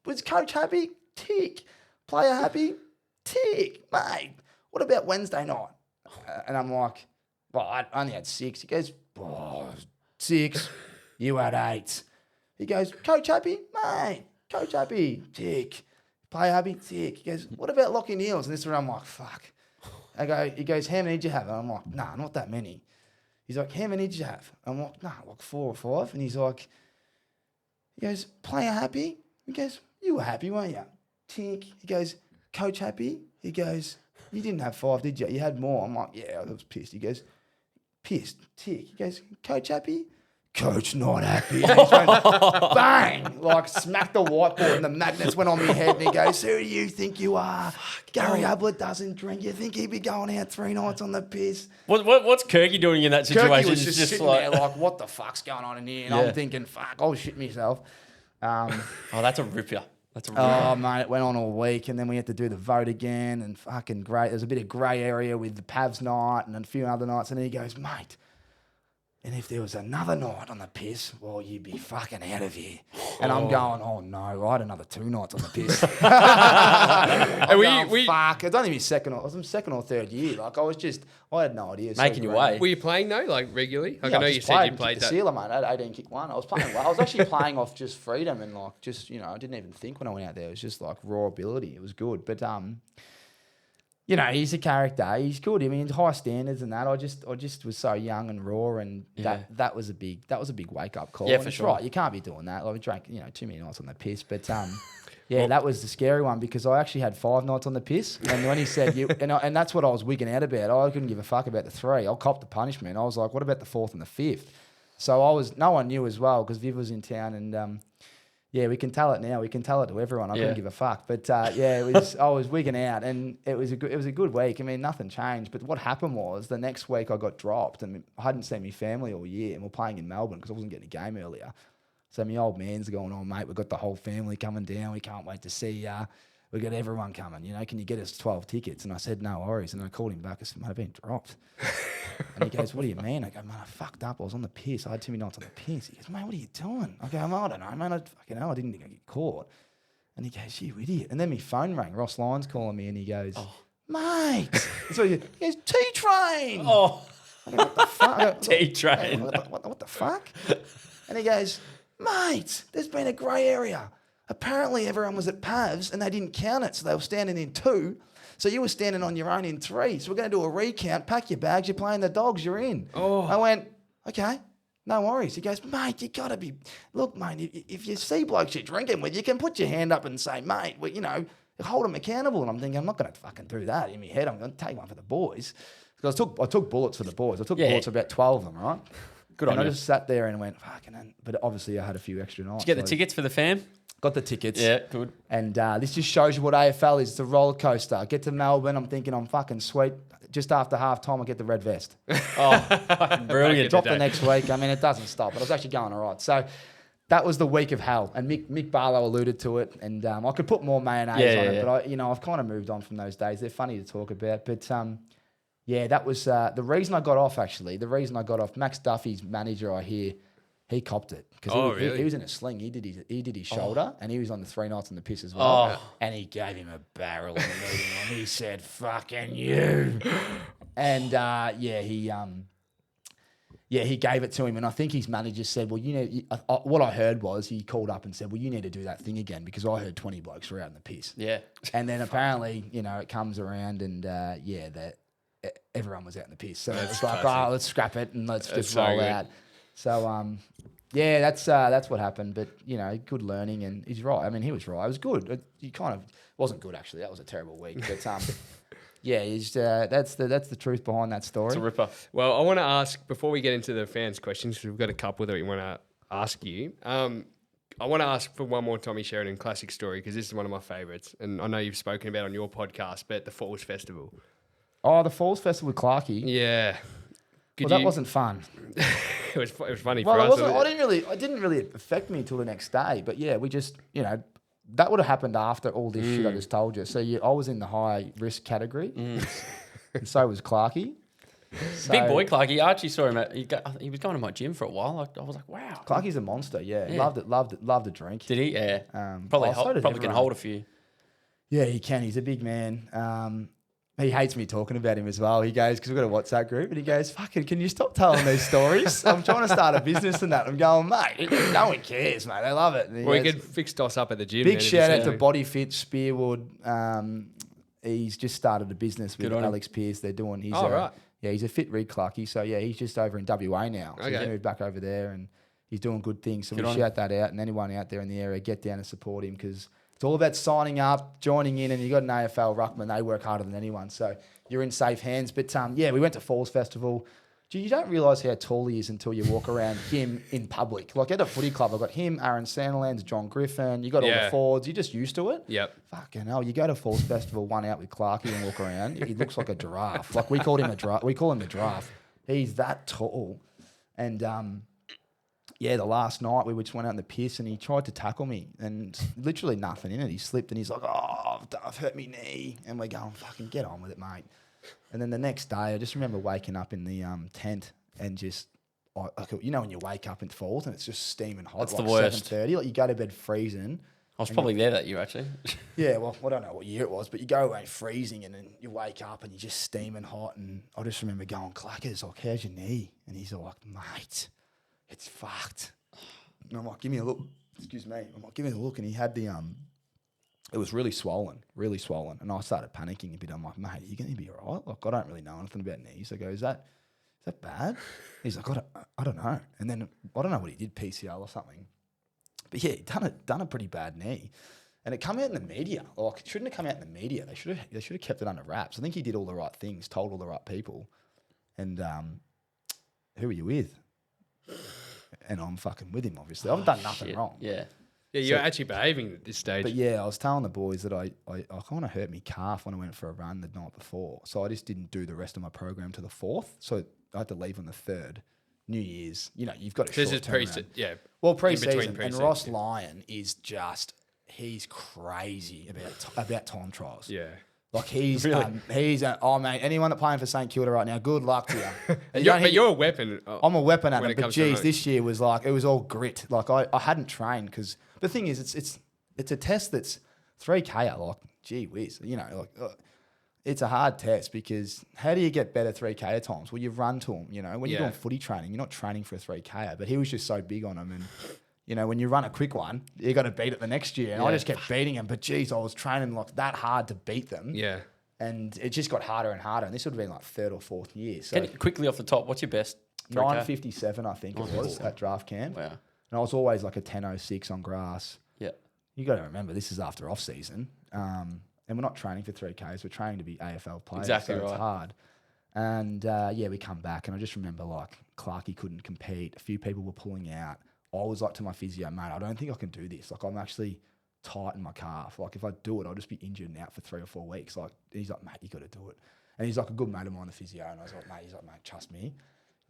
was coach happy? Tick. Player happy? Tick. Mate, what about Wednesday night? And I'm like, well, I only had 6. He goes, 6. You had 8. He goes, coach happy? Mate, coach happy? Tick. Player happy? Tick. He goes, what about Lockie Neal's? And this is where I'm like, fuck. He goes, how many did you have? And I'm like, nah, not that many. He's like, how many did you have? I'm like, nah, like 4 or 5. And he goes, player happy? He goes, you were happy, weren't you? Tick. He goes, coach happy? He goes, you didn't have 5, did you? You had more. I'm like, yeah, I was pissed. He goes, pissed. Tick. He goes, coach happy? Coach not happy. And he went, bang, like smacked the whiteboard, and the magnets went on my head. And he goes, who do you think you are? Gary Ablett doesn't drink. You think he'd be going out 3 nights on the piss? What's Kirky doing in that situation? Kirky was just sitting there like, what the fuck's going on in here? And I'm thinking, fuck, I'll shit myself. That's a ripper. Oh, mate, it went on all week, and then we had to do the vote again, and fucking great. There's a bit of grey area with the Pavs night and a few other nights, and then he goes, mate, and if there was another night on the piss, well, you'd be fucking out of here. And I'm going, oh no, I had another 2 nights on the piss. Fuck, it's only my second or 3rd year. Like, I had no idea. Making your way. Were you playing though, like regularly? Like, yeah, I know you said you played the that. Sealer, mate. I had 18 kick 1. I was playing well. I was actually playing off just freedom and like just, I didn't even think when I went out there. It was just like raw ability. It was good. But he's a character. He's good. I mean, high standards and that. I just was so young and raw, and that was a big wake up call. Yeah, and for it's sure. right. You can't be doing that. Like, we drank, too many nights on the piss. But that was the scary one, because I actually had 5 nights on the piss. And when he said and that's what I was wigging out about. I couldn't give a fuck about the 3. I'll cop the punishment. I was like, what about the 4th and the 5th? So no one knew as well, because Viv was in town, and we can tell it now. We can tell it to everyone. I couldn't give a fuck. But I was wigging out, and it was a good week. I mean, nothing changed. But what happened was, the next week I got dropped, and I hadn't seen my family all year, and we're playing in Melbourne because I wasn't getting a game earlier. So my old man's going, oh mate, we've got the whole family coming down. We can't wait to see ya. We got everyone coming. Can you get us 12 tickets? And I said, no worries. And I called him back. I said, mate, I've been dropped. And he goes, what do you mean? I go, man, I fucked up. I was on the piss. I had too many nights on the piss. He goes, mate, what are you doing? I go, I don't know, man. I fucking know. I didn't think I'd get caught. And he goes, you idiot. And then my phone rang. Ross Lyons calling me, and he goes, mate. So he goes, T-Train. Oh. I go, what the fuck? T-Train. What the fuck? And he goes, mate, there's been a grey area. Apparently everyone was at Pavs and they didn't count it, so they were standing in 2. So you were standing on your own in 3. So we're going to do a recount. Pack your bags. You're playing the Dogs. You're in. Oh. I went, okay. No worries. He goes, mate, you got to be, look, mate, if you see blokes you're drinking with, you can put your hand up and say, mate, well, you know, hold them accountable. And I'm thinking, I'm not going to fucking do that in my head. I'm going to take one for the boys. Because I took bullets for the boys. I took bullets for about 12 of them, right? Good on you. I just sat there and went, fucking, but obviously I had a few extra nights. Did you get the tickets for the fam? Got the tickets. Yeah, good. And this just shows you what AFL is. It's a roller coaster. I get to Melbourne, I'm thinking I'm fucking sweet. Just after half time, I get the red vest. Oh, brilliant. Drop the next week. I mean, it doesn't stop. But I was actually going all right. So that was the week of hell. And Mick Barlow alluded to it. And I could put more mayonnaise on it. But, I've kind of moved on from those days. They're funny to talk about. But, that was the reason I got off, actually. The reason I got off. Max Duffy's manager, I hear, he copped it. Because he was in a sling. He did his shoulder. And he was on the 3 nights on the piss as well. And he gave him a barrel in the meeting. And he said, fucking you. And, he gave it to him. And I think his manager said, well, what I heard was he called up and said, well, you need to do that thing again because I heard 20 blokes were out in the piss. Yeah. And then apparently, it comes around and, everyone was out in the piss. So it's like, let's scrap it and let's just roll out. So, that's what happened. But, good learning. And he's right. I mean, he was right. It was good. He kind of wasn't good, actually. That was a terrible week. But, that's the truth behind that story. It's a ripper. Well, I want to ask, before we get into the fans' questions, because we've got a couple that we want to ask you. I want to ask for one more Tommy Sheridan classic story, because this is one of my favourites. And I know you've spoken about it on your podcast, but the Falls Festival. Oh, the Falls Festival with Clarkie? Yeah. That wasn't fun. it was funny for us. It didn't really affect me until the next day. But yeah, we just, that would have happened after all this shit I just told you. So I was in the high risk category, and so was Clarkie. So, big boy Clarkie. I actually saw him. He was going to my gym for a while. I was like, wow. Clarkie's a monster. Yeah. Loved a drink. Did he? Yeah. Probably can hold a few. Yeah, he can. He's a big man. He hates me talking about him as well. He goes, because we've got a WhatsApp group, and he goes, fucking, can you stop telling these stories? I'm trying to start a business and that. I'm going, mate, no one cares, mate. They love it. We could fix Doss up at the gym. Big shout out to Body Fit, Spearwood. He's just started a business with Alex Pearce. They're doing, right. Yeah, he's a fit rig Clarkie. So, yeah, he's just over in WA now. So he's moved back over there, and he's doing good things. So we shout that out. And anyone out there in the area, get down and support him, because it's all about signing up, joining in, and you got an AFL ruckman. They work harder than anyone, so you're in safe hands. But we went to Falls Festival. Gee, you don't realise how tall he is until you walk around him in public. Like at a footy club, I've got him, Aaron Sandilands, John Griffin. You got all the Fords. You're just used to it. Yep. Fucking hell, you go to Falls Festival, one out with Clarkie and walk around. He looks like a giraffe. Like we called him a giraffe. We call him the giraffe. He's that tall, and the last night we just went out in the piss and he tried to tackle me and literally nothing in it. He slipped and he's like, oh, I've hurt me knee. And we're going, fucking get on with it, mate. And then the next day, I just remember waking up in the tent and just, when you wake up in Falls and it's just steaming hot. That's like the worst. 7:30, like you go to bed freezing. I was probably there that year, actually. Yeah, well, I don't know what year it was, but you go away freezing and then you wake up and you're just steaming hot. And I just remember going, Clackers, like, how's your knee? And he's like, mate, it's fucked. And I'm like, give me a look. Excuse me. I'm like, give me a look. And he had the, it was really swollen. And I started panicking a bit. I'm like, mate, are you going to be all right? Like, I don't really know anything about knees. I go, is that bad? He's like, I don't know. And then, I don't know what he did, PCL or something. But yeah, he done a pretty bad knee. And it come out in the media. Like, it shouldn't have come out in the media. They should have kept it under wraps. I think he did all the right things, told all the right people. And who are you with? And I'm fucking with him, obviously. I've done nothing wrong. Yeah. Yeah, you're actually behaving at this stage. But yeah, I was telling the boys that I kind of hurt my calf when I went for a run the night before. So I just didn't do the rest of my program to the 4th. So I had to leave on the 3rd. New Year's, you've got a short turnaround. Yeah. Well, pre-season. And Ross Lyon is just, he's crazy about time trials. Yeah. Like he's, mate, anyone that playing for St Kilda right now, good luck to you. But you're a weapon. I'm a weapon at it, but geez, this year was like, it was all grit. Like I hadn't trained because the thing is, it's a test that's 3K. Like, gee whiz, it's a hard test because how do you get better 3K at times? Well, you run to them, when you're doing footy training, you're not training for a 3K, but he was just so big on him. And, when you run a quick one, you got to beat it the next year. And I just kept beating him. But geez, I was training like that hard to beat them. Yeah. And it just got harder and harder. And this would have been like 3rd or 4th year. So Quickly off the top, what's your best? 9:57, I think it was, at draft camp. Wow. And I was always like a 10:06 on grass. Yeah. You got to remember, this is after off season. And we're not training for 3Ks. We're training to be AFL players. Exactly so right. It's hard. And we come back, and I just remember like Clarkey couldn't compete. A few people were pulling out. I was like to my physio, mate, I don't think I can do this. Like, I'm actually tight in my calf. Like, if I do it, I'll just be injured and out for 3 or 4 weeks. Like, he's like, mate, you got to do it. And he's like a good mate of mine, the physio. And I was like, mate, trust me,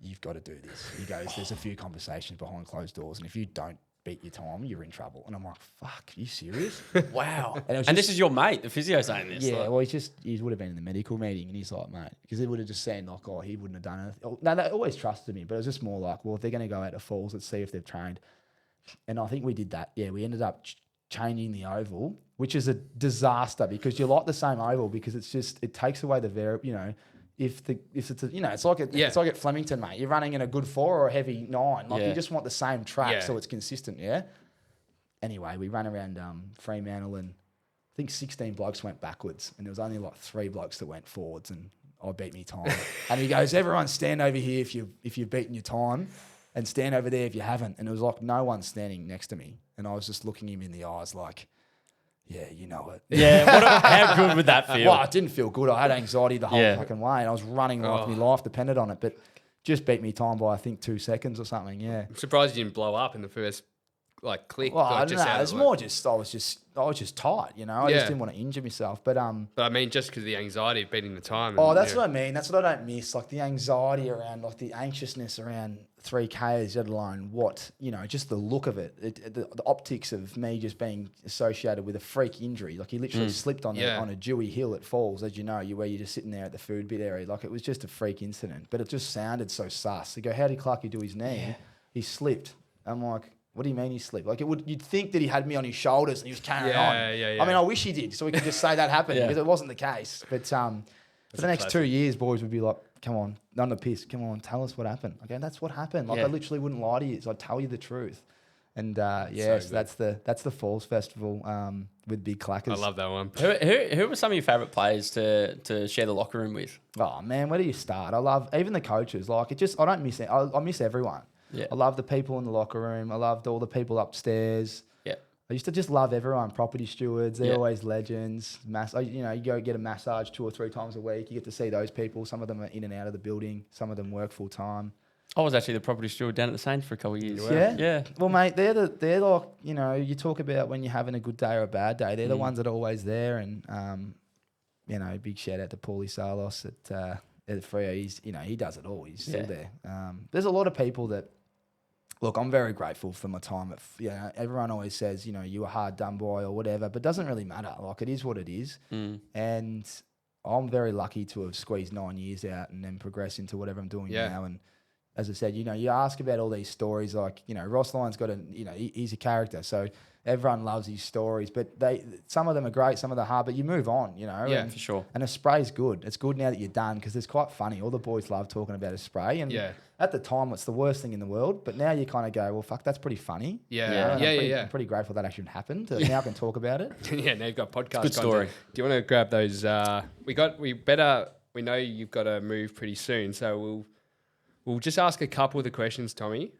you've got to do this. He goes, there's a few conversations behind closed doors, and if you don't beat your time, you're in trouble. And I'm like, fuck, are you serious? Wow. And this is your mate, the physio, saying this. Yeah, like. well, he would have been in the medical meeting, and he's like, mate, because it would have just seemed like, he wouldn't have done anything. No, they always trusted me, but it was just more like, well, if they're going to go out to Falls, let's see if they've trained. And I think we did that. Yeah, we ended up changing the oval, which is a disaster because you like the same oval because it takes away the it's like at Flemington, mate. You're running in a good 4 or a heavy 9. Like you just want the same track so it's consistent, yeah? Anyway, we ran around Fremantle and I think 16 blokes went backwards and there was only like 3 blokes that went forwards and I beat me time. And he goes, everyone stand over here if you've beaten your time and stand over there if you haven't. And it was like no one standing next to me. And I was just looking him in the eyes like, yeah, you know it. Yeah, how good would that feel? Well, it didn't feel good. I had anxiety the whole fucking way, and I was running like my life depended on it. But just beat me time by I think 2 seconds or something. Yeah, I'm surprised you didn't blow up in the first click. Well, like, I don't know. It's more just I was just tight. You know, I just didn't want to injure myself. But I mean, just because of the anxiety of beating the time. That's what I mean. That's what I don't miss. Like the anxiety around, like the anxiousness around 3Ks, let alone just the look of it. The optics of me just being associated with a freak injury. Like he literally slipped on a dewy hill at Falls, as you know, where you're just sitting there at the food bit area. Like it was just a freak incident, but it just sounded so sus. They go, how did Clarkey do his knee? Yeah. He slipped. I'm like, what do you mean he slipped? Like you'd think that he had me on his shoulders and he was carrying on. Yeah. I mean, I wish he did, so we could just say that happened because it wasn't the case. But for the next 2 years, boys would be like, come on, none of the piss. Come on, tell us what happened. Okay, that's what happened. Like I literally wouldn't lie to you. So I'd tell you the truth. And so that's the Falls Festival with big clackers. I love that one. Who were some of your favourite players to share the locker room with? Oh man, where do you start? I love even the coaches. Like I don't miss it. I miss everyone. Yeah. I love the people in the locker room. I loved all the people upstairs. Yeah. I used to just love everyone. Property stewards, they're always legends. You go get a massage 2 or 3 times a week. You get to see those people. Some of them are in and out of the building. Some of them work full time. I was actually the property steward down at the Saints for a couple of years. Yeah? Yeah. Well, mate, they're like, you talk about when you're having a good day or a bad day. They're the ones that are always there. And, big shout out to Paulie Salos at Freo. He does it all. He's still there. There's a lot of people that, look, I'm very grateful for my time. Everyone always says, you were hard done by or whatever, but it doesn't really matter. Like, it is what it is. And I'm very lucky to have squeezed 9 years out and then progress into whatever I'm doing now. And as I said, you ask about all these stories, like, Ross Lyon's got he's a character. So everyone loves his stories, but some of them are great, some of them are hard, but you move on, Yeah, for sure. And a spray's good. It's good now that you're done because it's quite funny. All the boys love talking about a spray. And at the time, it's the worst thing in the world, but now you kind of go, well, fuck, that's pretty funny. I'm pretty grateful that actually happened. Now I can talk about it. Now you've got podcast Good story. content. Do you want to grab those? We know you've got to move pretty soon, so we'll just ask a couple of the questions, Tommy.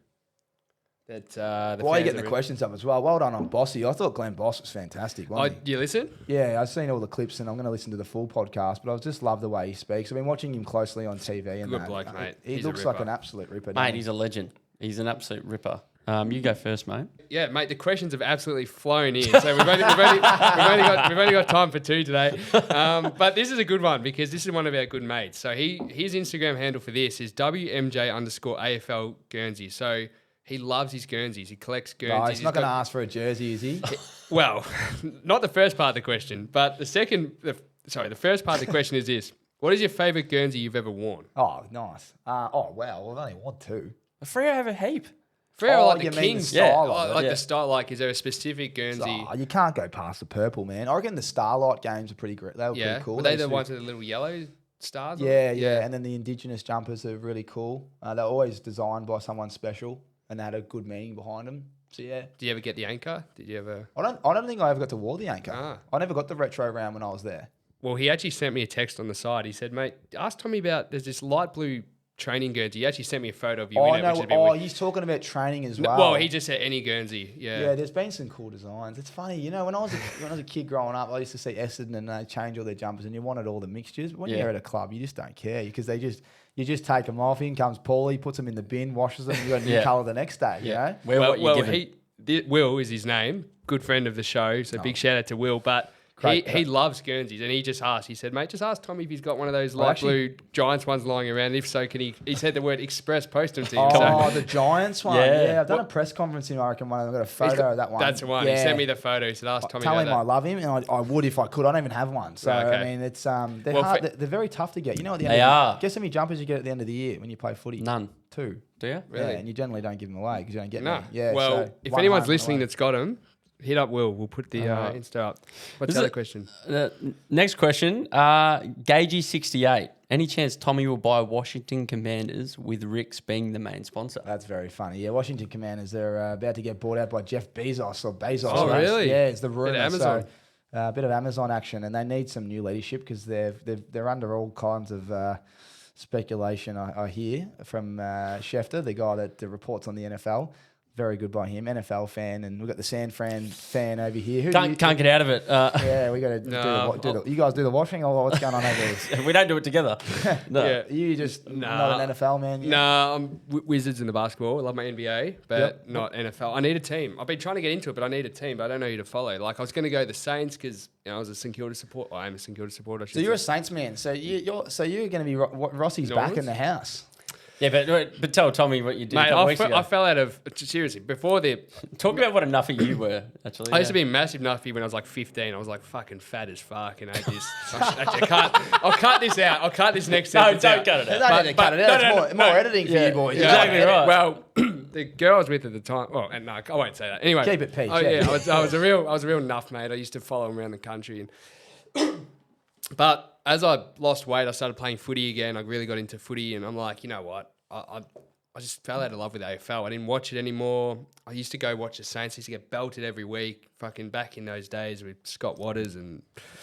Why are you getting the questions up as well? Well done on Bossy. I thought Glenn Boss was fantastic. Do you listen? Yeah, I've seen all the clips and I'm going to listen to the full podcast, but I just love the way he speaks. I've been watching him closely on TV. Good bloke, mate. He looks like an absolute ripper. Mate, he's a legend. He's an absolute ripper. You go first, mate. Yeah, mate, the questions have absolutely flown in. So we've only got time for 2 today. But this is a good one because this is one of our good mates. So his Instagram handle for this is WMJ_AFL Guernsey. So he loves his Guernseys. He collects Guernseys. No, he's not going to ask for a jersey, is he? Well, not the first part of the question, but the first part of the question is this. What is your favourite Guernsey you've ever worn? Oh, nice. Wow, I've only worn 2. Freo have a heap. Freo like the Kings. The style the style. Like, is there a specific Guernsey? You can't go past the purple, man. I reckon the Starlight games are pretty great. They were pretty cool. Were they the ones with the little yellow stars? Yeah. And then the Indigenous jumpers are really cool. They're always designed by someone special, and they had a good meaning behind them. So yeah. Did you ever get the anchor? Did you ever? I don't think I ever got to wear the anchor. I never got the retro round when I was there. Well, he actually sent me a text on the side. He said, "Mate, ask Tommy about there's this light blue training Guernsey. He actually sent me a photo of you Oh, in it, no. which is a bit Oh, weird. he's talking about training as well. Well, he just said any Guernsey. Yeah. Yeah, there's been some cool designs. It's funny, when I was a kid growing up, I used to see Essendon and they change all their jumpers, and you wanted all the mixtures. When you're at a club, you just don't care because you just take them off. In comes Paulie, puts them in the bin, washes them, and you got a new colour the next day. You know. Will is his name. Good friend of the show, so big shout out to Will. But he loves Guernseys, and he just asked. He said, "Mate, just ask Tommy if he's got one of those light blue Giants ones lying around. If so, can he?" He said the word express post them to you. Oh, the Giants one. Yeah, I've done a press conference in American one. I've got a photo of that one. That's the one. Yeah. He sent me the photo. He said, "Ask Tommy." Tell about him I love him, and I would if I could. I don't even have one. So Okay. I mean, it's they're hard. They're very tough to get. You know what? They are. Guess how many jumpers you get at the end of the year when you play footy? None. 2. Do you? Really? Yeah, and you generally don't give them away because you don't get No. many. Yeah. Well, so if one anyone's home, listening one away. that's got them, hit up Will. We'll put the Insta up. What's the other question? Next question. Gagey68. Any chance Tommy will buy Washington Commanders with Rixx being the main sponsor? That's very funny. Yeah, Washington Commanders, they're about to get bought out by Jeff Bezos or Bezos. Oh, right? really? Yeah, it's the rumor. Bit of Amazon. So, a bit of Amazon action, and they need some new leadership because they're under all kinds of speculation. I hear from Schefter, the guy that reports on the NFL. Very good by him, NFL fan, and we've got the San Fran fan over here. Who Can't get out of it. Yeah, we got to you guys do the washing, or what's going on over there? We don't do it together. No. Yeah. You just not an NFL man. No, I'm Wizards in the basketball. I love my NBA, but not NFL. I need a team. I've been trying to get into it, but I need a team, but I don't know who to follow. Like, I was going to go the Saints because I was a St Kilda supporter. I am a St Kilda supporter. So you're a Saints man. So you're going to be Rossi's back in the house. Yeah, but tell Tommy what you did. Mate, weeks ago. I fell out of... Seriously, before the... Talk about what a nuffy you were, actually. I used to be a massive nuffy when I was like 15. I was like fucking fat as fuck and ate this. I'll cut this out. I'll cut this next sentence don't out. cut it out. Don't need to cut it out. It's more editing for you boys. Exactly right. Well, the girl I was with at the time... Well, and no, I won't say that. Anyway. Keep it peach. Oh, yeah, I was a real nuff, mate. I used to follow him around the country. But as I lost weight, I started playing footy again. I really got into footy and I'm like, you know what? I just fell out of love with AFL. I didn't watch it anymore. I used to go watch the Saints. I used to get belted every week, fucking back in those days with Scott Waters and...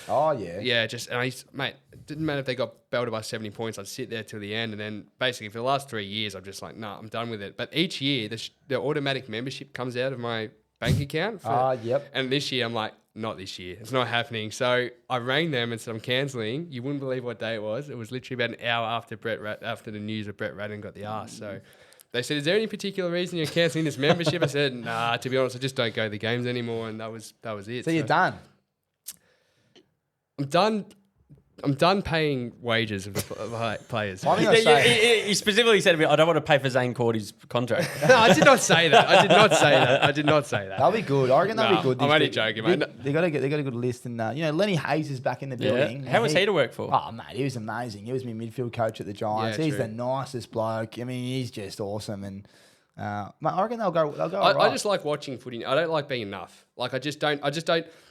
Oh, yeah. Yeah, and mate, it didn't matter if they got belted by 70 points. I'd sit there till the end. And then basically for the last 3 years, I'm just like, nah, I'm done with it. But each year, the automatic membership comes out of my bank account. Yep. And this year, I'm like, not this year. It's not happening. So I rang them and said, I'm cancelling. You wouldn't believe what day it was. It was literally about an hour after the news of Brett Radden got the arse. So they said, is there any particular reason you're cancelling this membership? I said, nah, to be honest, I just don't go to the games anymore. And that was it. So you're done? I'm done paying wages of the players. I think I say, He specifically said to me, I don't want to pay for Zane Cordy's contract. No, I did not say that. I did not say that. they'll be good. I reckon they'll be good. I'm only joking, mate. They got a good list, and Lenny Hayes is back in the building. How was he to work for? Oh, mate, he was amazing. He was my midfield coach at the Giants. Yeah, He's true. the nicest bloke. I mean, he's just awesome. And mate, I reckon they'll go. I just like watching footy. I don't like being enough. Like I just don't.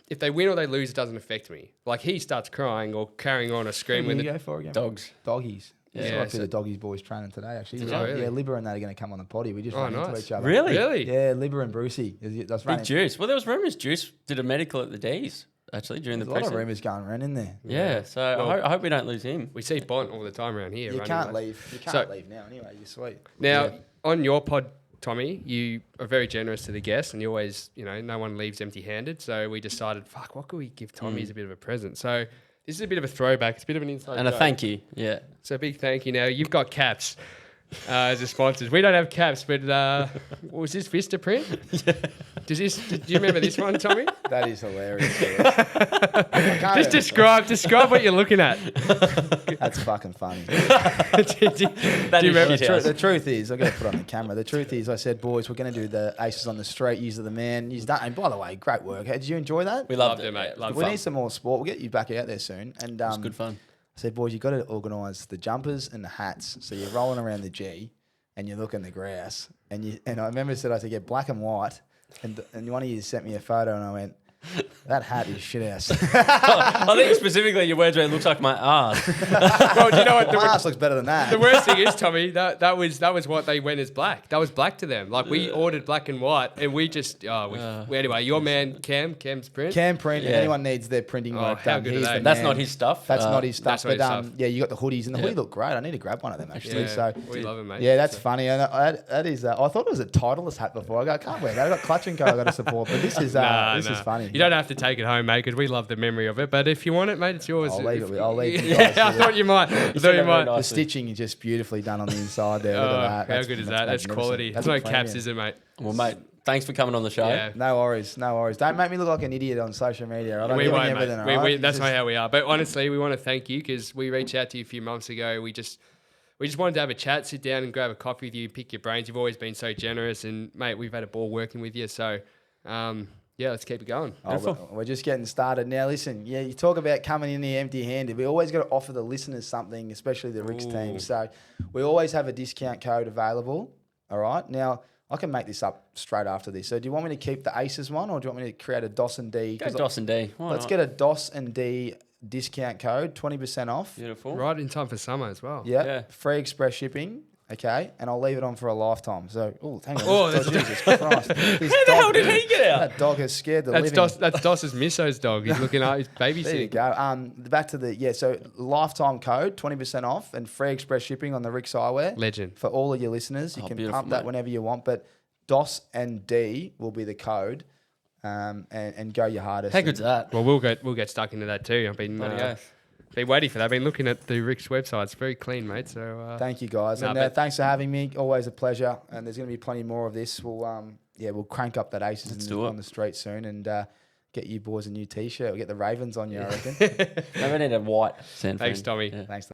If they win or they lose, it doesn't affect me. Like he starts crying or carrying on a scream Who with do you it. go for again? Dogs. Doggies. Yeah, Yeah, so- the doggies boys training today. Actually, Oh, really? Yeah, Libba and they are going to come on the potty. We just ran into nice. each other. Really? Really? Yeah, Libba and Brucey. That's Big Juice. Well, there was rumours Juice did a medical at the D's, actually, during There's the a lot of preseason. rumours going around in there. Yeah, so Well- I hope we don't lose him. We see Bont all the time around here. You running can't like- leave. You So- can't leave now. Anyway, you're sweet. Now, on your pod, Tommy, you are very generous to the guests and you always, no one leaves empty-handed. So we decided, what could we give Tommy as a bit of a present? So this is a bit of a throwback. It's a bit of an inside And a joke. thank you. Yeah. So a big thank you. Now, you've got caps as a sponsors. We don't have caps, but what was this Vista print? Do you remember this one, Tommy? That is hilarious. I can't Just even- describe what you're looking at. That's fucking funny. Do you remember? The truth is, I've got to put on the camera. The truth is, I said, boys, we're going to do the Aces on the Street. You're the man. You've done. And by the way, great work. Hey, did you enjoy that? We loved Loved it, mate. Yeah, Loved We fun. need some more sport. We'll get you back out there soon. And It was good fun. I said, boys, you've got to organise the jumpers and the hats. So you're rolling around the G and you're looking the grouse. And I remember I said, I said, get black and white. And one of you sent me a photo and I went, That hat is shit ass. I think specifically your words where it looks like my ass. Well, do you know what? My ass looks better than that. The worst thing is, Tommy, that was what they went as black. That was black to them. Like we ordered black and white, and we just anyway. Your man Cam's print. Cam print. If anyone needs their printing work how done, good are he's they? the That's man. not his stuff. That's not his stuff. That's not But his stuff. yeah, you got the hoodies, and the hoodie look great. I need to grab one of them actually. Yeah, So we love him, mate. yeah, that's funny. And that is. I thought it was a Titleist hat before. I can't wear that. I got Clutch and Co. I got to support, but this is this is funny. You don't have to take it home, mate, because we love the memory of it. But if you want it, mate, it's yours. I'll leave it you guys. Yeah, I thought you might. The stitching is just beautifully done on the inside there. Look at that. How good is that? That's quality. That's a no premium. caps, is it, mate? Well, mate, thanks for coming on the show. Yeah. No worries. Don't make me look like an idiot on social media. I don't We give won't, everything, mate. all right? That's not how we are. But honestly, we want to thank you because we reached out to you a few months ago. We just wanted to have a chat, sit down and grab a coffee with you, pick your brains. You've always been so generous, and mate, we've had a ball working with you. So, yeah, let's keep it going. We're just getting started now. Listen, you talk about coming in here empty-handed. We always got to offer the listeners something, especially the Rixx team. So we always have a discount code available. All right. Now, I can make this up straight after this. So do you want me to keep the Aces one, or do you want me to create a DOS and D? Go DOS and D. Let's get a DOS and D discount code, 20% off. Beautiful. Right in time for summer as well. Yeah. Free express shipping. Okay, and I'll leave it on for a lifetime. So, hang on. Oh, Jesus Christ. How the hell did he get out? That dog has scared the living. That's Doss's Misso's dog. He's looking at his babysitting. There you go. Back to so lifetime code, 20% off, and free express shipping on the Rixx Eyewear. Legend. For all of your listeners. You can pump that whenever you want, but DOS and D will be the code, and go your hardest. How good's that? Well, we'll get stuck into that too. I've been waiting for that. I've been looking at the Rixx website. It's very clean, mate. So thank you guys, and thanks for having me. Always a pleasure. And there's going to be plenty more of this. We'll crank up that Aces on the street soon, and get you boys a new T-shirt. We'll get the Ravens on you, I reckon. Maybe I need a white sand. Thanks, Tommy. Yeah. Thanks.